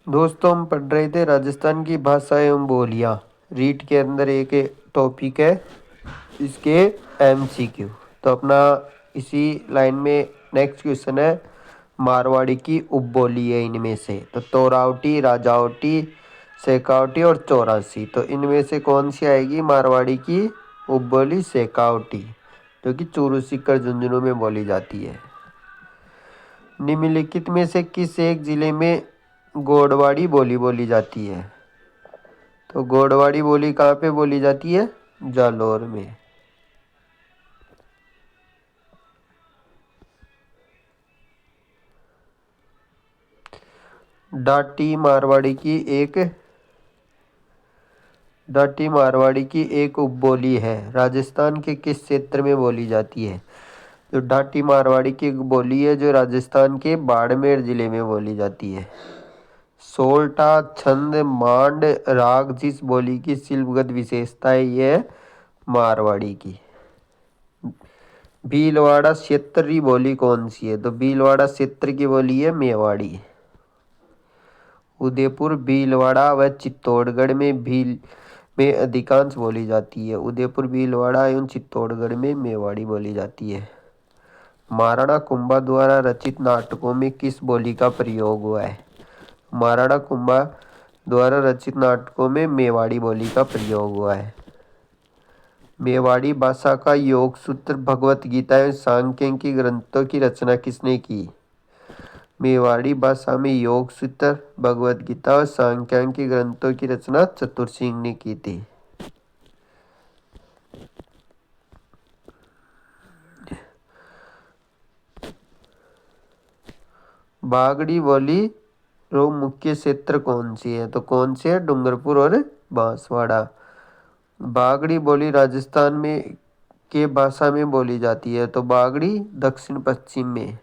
दोस्तों हम पढ़ रहे थे राजस्थान की भाषा एवं बोलियाँ। रीट के अंदर एक टॉपिक है, इसके एमसीक्यू। तो अपना इसी लाइन में नेक्स्ट क्वेश्चन है, मारवाड़ी की उपबोली है इनमें से। तो तोरावटी, राजावटी, शेखावटी और चौरासी। तो इनमें से कौन सी आएगी मारवाड़ी की उपबोली? शेखावटी, जो कि चूरू, सीकर, झुंझुनू में बोली जाती है। निम्नलिखित में से किस एक जिले में गोडवाड़ी बोली बोली जाती है? तो गोडवाड़ी बोली कहाँ पे बोली जाती है? जालौर में। डाटी मारवाड़ी की एक डाटी मारवाड़ी की एक उपबोली है, राजस्थान के किस क्षेत्र में बोली जाती है? जो डाटी मारवाड़ी की एक बोली है जो राजस्थान के बाड़मेर जिले में बोली जाती है। सोल्टा, छंद, मांड, राग जिस बोली की शिल्पगत विशेषता है ये मारवाड़ी की। भीलवाड़ा क्षेत्र की बोली कौन सी है? तो भीलवाड़ा क्षेत्र की बोली है मेवाड़ी। उदयपुर, भीलवाड़ा व चित्तौड़गढ़ में भील में अधिकांश बोली जाती है। उदयपुर, भीलवाड़ा एवं चित्तौड़गढ़ में मेवाड़ी बोली जाती है। महाराणा कुंभा द्वारा रचित नाटकों में किस बोली का प्रयोग हुआ है? महाराणा कुंभा द्वारा रचित नाटकों में मेवाड़ी बोली का प्रयोग हुआ है। मेवाड़ी भाषा का योग सूत्र भगवत गीता एवं सांख्यिकी ग्रंथों की रचना किसने की? मेवाड़ी भाषा में योग सूत्र, भगवत गीता और सांख्यिकी ग्रंथों की रचना चतुरसिंह ने की थी। बागड़ी बोली रो मुख्य क्षेत्र कौन सी है? तो कौन से है? डूंगरपुर और बांसवाड़ा। बागड़ी बोली राजस्थान में के भाषा में बोली जाती है। तो बागड़ी दक्षिण पश्चिम में।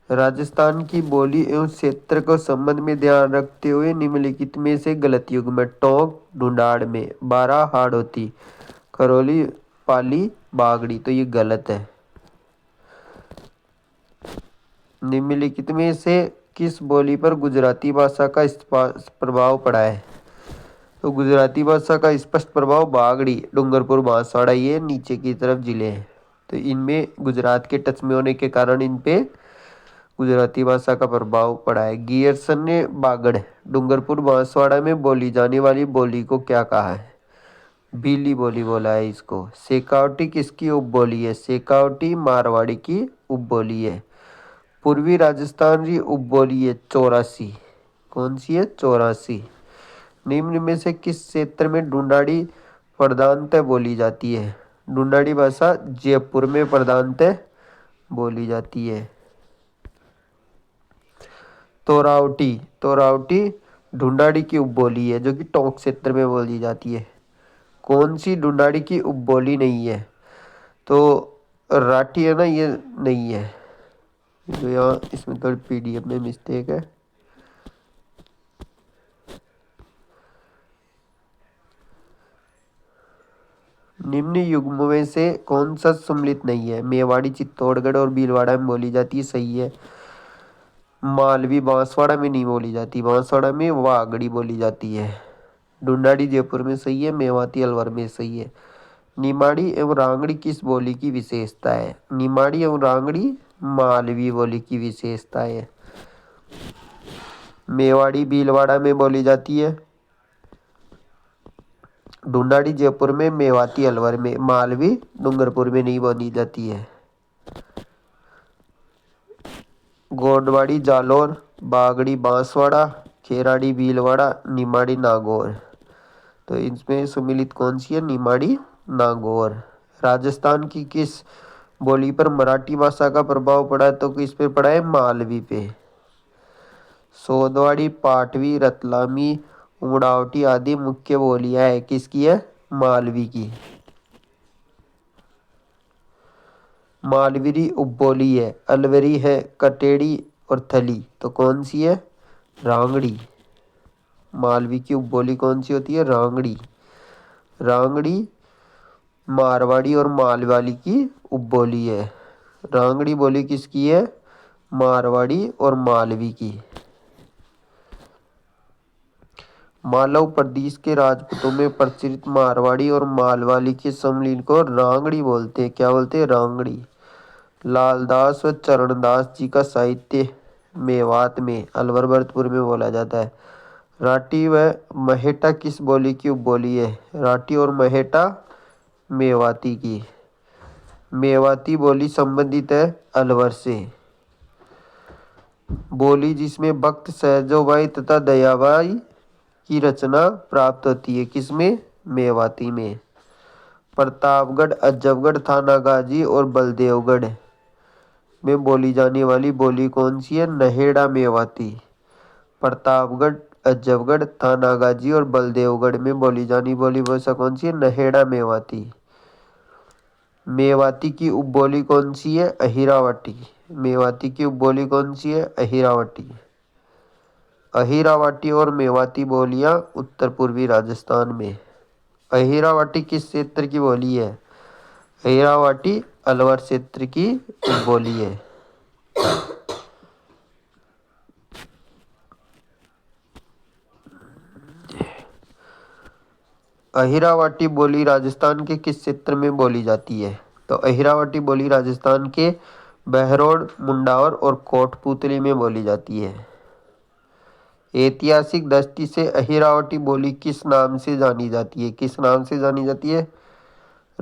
राजस्थान की बोली एवं क्षेत्र को संबंध में ध्यान रखते हुए निम्नलिखित में से गलत युग में टोंक, ढूंढाड़ में 12 हाड़ौती, करौली, पाली, बागड़ी। तो ये गलत है। निम्नलिखित में से किस बोली पर गुजराती भाषा का प्रभाव पड़ा है? तो गुजराती भाषा का स्पष्ट प्रभाव बागड़ी, डूंगरपुर, बांसवाड़ा ये नीचे की तरफ जिले हैं। तो इनमें गुजरात के टच में होने के कारण इन पे गुजराती भाषा का प्रभाव पड़ा है। गियरसन ने बागड़, डूंगरपुर, बांसवाड़ा में बोली जाने वाली बोली को क्या कहा है? भीली बोली बोला है इसको। शेखावटी किसकी उपबोली है? शेखावटी मारवाड़ी की उपबोली है। पूर्वी राजस्थान की उपबोली है चौरासी। कौन सी है? चौरासी। निम्न में से किस क्षेत्र में ढूंढाड़ी प्रधानतः बोली जाती है? ढूंढाड़ी भाषा जयपुर में प्रधानतः बोली जाती है। तोरावटी, तोरावटी ढूंढाड़ी की उपबोली है जो कि टोंक क्षेत्र में बोली जाती है। कौन सी ढूंढाड़ी की उपबोली नहीं है? तो राठी है ना, ये नहीं है। तो यहाँ इसमें थोड़ी पीडीएफ में मिस्टेक है। निम्न युग्मों में से कौन सा सम्मिलित नहीं है? मेवाड़ी चित्तौड़गढ़ और भीलवाड़ा में बोली जाती है, सही है। मालवी बांसवाड़ा में नहीं बोली जाती, बांसवाड़ा में वागड़ी बोली जाती है। ढूंढाड़ी जयपुर में सही है, मेवाती अलवर में सही है। निमाड़ी एवं रांगड़ी किस बोली की विशेषता है? निमाड़ी एवं रांगड़ी मालवी बोली की विशेषता है। मेवाड़ी भीलवाड़ा में बोली जाती है, ढूंढाड़ी जयपुर में, मेवाती अलवर में, मालवी डूंगरपुर में नहीं बोली जाती है। गोडवाड़ी जालौर, बागड़ी बांसवाड़ा, खेराड़ी भीलवाड़ा, निमाड़ी नागौर। तो इसमें सम्मिलित कौन सी है? निमाड़ी नागौर। राजस्थान की किस बोली पर मराठी भाषा का प्रभाव पड़ा है? तो किस पे पड़ा है? मालवी पे। सोदवाड़ी, पाटवी, रतलामी, उमड़ावटी आदि मुख्य बोलियां है किसकी है? मालवी की। मालवी उपबोली है। अलवरी है, कटेड़ी और थली। तो कौन सी है? रांगड़ी। मालवी की उपबोली कौन सी होती है? रांगड़ी। रांगड़ी मारवाड़ी और मालवाड़ी की उपबोली है। रांगड़ी बोली किसकी है? मारवाड़ी और मालवी की। मालव प्रदेश के राजपूतों में प्रचलित मारवाड़ी और मालवाड़ी के सम्मिलन को रांगड़ी बोलते हैं। क्या बोलते हैं? रांगड़ी। लालदास व चरणदास जी का साहित्य मेवात में अलवर भरतपुर में बोला जाता है। राठी व महेटा किस बोली की उपबोली है? राठी और महेटा मेवाती की। मेवाती बोली संबंधित है अलवर से। बोली जिसमें भक्त सहजोबाई तथा दयाबाई की रचना प्राप्त होती है, किसमें? मेवाती में। प्रतापगढ़, अजबगढ़, थानागाजी और बलदेवगढ़ में बोली जाने वाली बोली कौन सी है? नहेड़ा मेवाती। प्रतापगढ़, अजबगढ़, थानागाजी और बलदेवगढ़ में बोली जानी बोली भाषा कौन सी है? नहेड़ा मेवाती। मेवाती की उपबोली कौन सी है? अहिरावटी। मेवाती की उपबोली कौन सी है? अहिरावटी। अहिरावटी और मेवाती बोलियां उत्तर पूर्वी राजस्थान में। अहिरावटी किस क्षेत्र की बोली है? अहिरावटी अलवर क्षेत्र की बोली है। अहिरावटी बोली राजस्थान के किस क्षेत्र में बोली जाती है? तो अहिरावटी बोली राजस्थान के बहरोड, मुंडावर और कोटपुतली में बोली जाती है। ऐतिहासिक दृष्टि से अहिरावटी बोली किस नाम से जानी जाती है? किस नाम से जानी जाती है?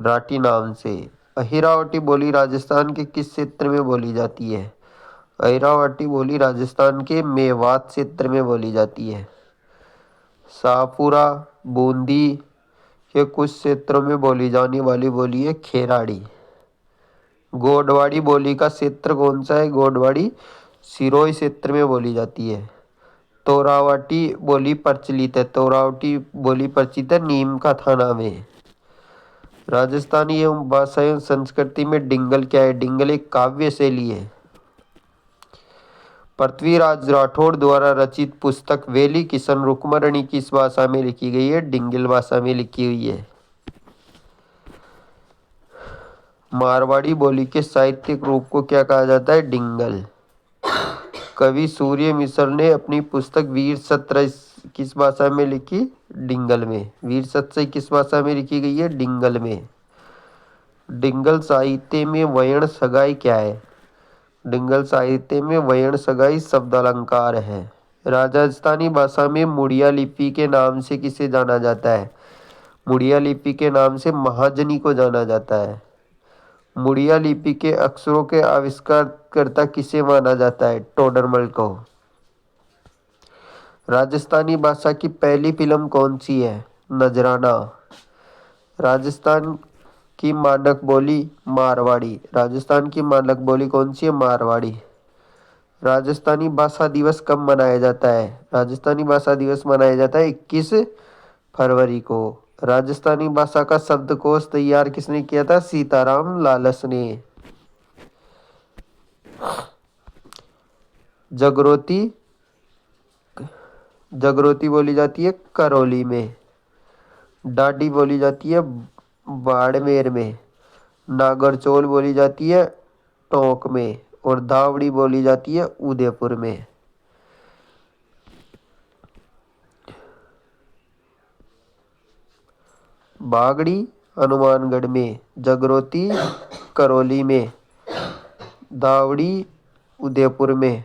राठी नाम से। अहिरावटी बोली राजस्थान के किस क्षेत्र में बोली जाती है? अहिरावटी बोली राजस्थान के मेवात क्षेत्र में बोली जाती है। शाहपुरा, बूंदी के कुछ क्षेत्रों में बोली जाने वाली बोली है खेराड़ी। गोडवाड़ी बोली का क्षेत्र कौन सा है? गोडवाड़ी सिरोही क्षेत्र में बोली जाती है। तोरावटी बोली प्रचलित है। तोरावटी बोली प्रचलित है नीम का थाना में। राजस्थानी एवं भाषा एवं संस्कृति में डिंगल क्या है? डिंगल एक काव्य शैली है। पृथ्वीराज राठौड़ द्वारा रचित पुस्तक वेली किशन रुक्मणी किस भाषा में लिखी गई है? डिंगल भाषा में लिखी हुई है। मारवाड़ी बोली के साहित्यिक रूप को क्या कहा जाता है? डिंगल। कवि सूर्य मिश्र ने अपनी पुस्तक वीर सत्रह किस भाषा में लिखी? डिंगल में। वीर सत्रह किस भाषा में लिखी गई है? डिंगल में। डिंगल साहित्य में वयण सगाई क्या है? डिंगल साहित्य में वयण सगाई शब्द अलंकार है। राजस्थानी भाषा में मुड़िया लिपि के नाम से किसे जाना जाता है? मुड़िया लिपि के नाम से महाजनी को जाना जाता है। मुड़िया लिपि के अक्षरों के आविष्कारकर्ता किसे माना जाता है? टोडरमल को। राजस्थानी भाषा की पहली फिल्म कौन सी है? नजराना। राजस्थान की मानक बोली मारवाड़ी। राजस्थान की मानक बोली कौन सी है? मारवाड़ी। राजस्थानी भाषा दिवस कब मनाया जाता है? राजस्थानी भाषा दिवस मनाया जाता है 21 फरवरी को। राजस्थानी भाषा का शब्दकोश तैयार किसने किया था? सीताराम लालस ने। जगरोती जगरोती बोली जाती है करौली में। डाडी बोली जाती है बाड़मेर में। नागरचौल बोली जाती है टोंक में। और धावड़ी बोली जाती है उदयपुर में। बागड़ी हनुमानगढ़ में। जगरोती करौली में। धावड़ी उदयपुर में।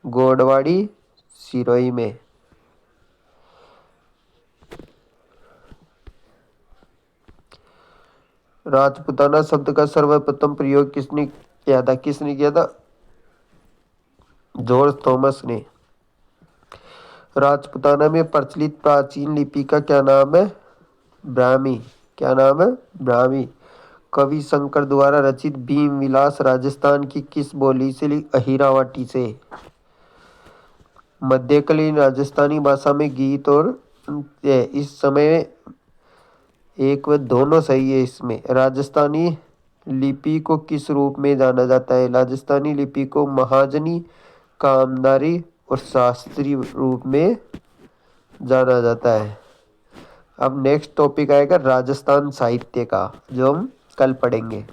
गोडवाड़ी सिरोही में। राजपुताना शब्द का सर्वप्रथम प्रयोग किसने किया था? किसने किया था? जॉर्ज थॉमस ने। राजपुताना में प्रचलित प्राचीन लिपि का क्या नाम है? ब्राह्मी। क्या नाम है? ब्राह्मी। कवि शंकर द्वारा रचित भीम विलास राजस्थान की किस बोली से? अहिरावटी से। मध्यकालीन राजस्थानी भाषा में गीत और इस समय एक व दोनों सही है। इसमें राजस्थानी लिपि को किस रूप में जाना जाता है? राजस्थानी लिपि को महाजनी, कामदारी और शास्त्रीय रूप में जाना जाता है। अब नेक्स्ट टॉपिक आएगा राजस्थान साहित्य का, जो हम कल पढ़ेंगे।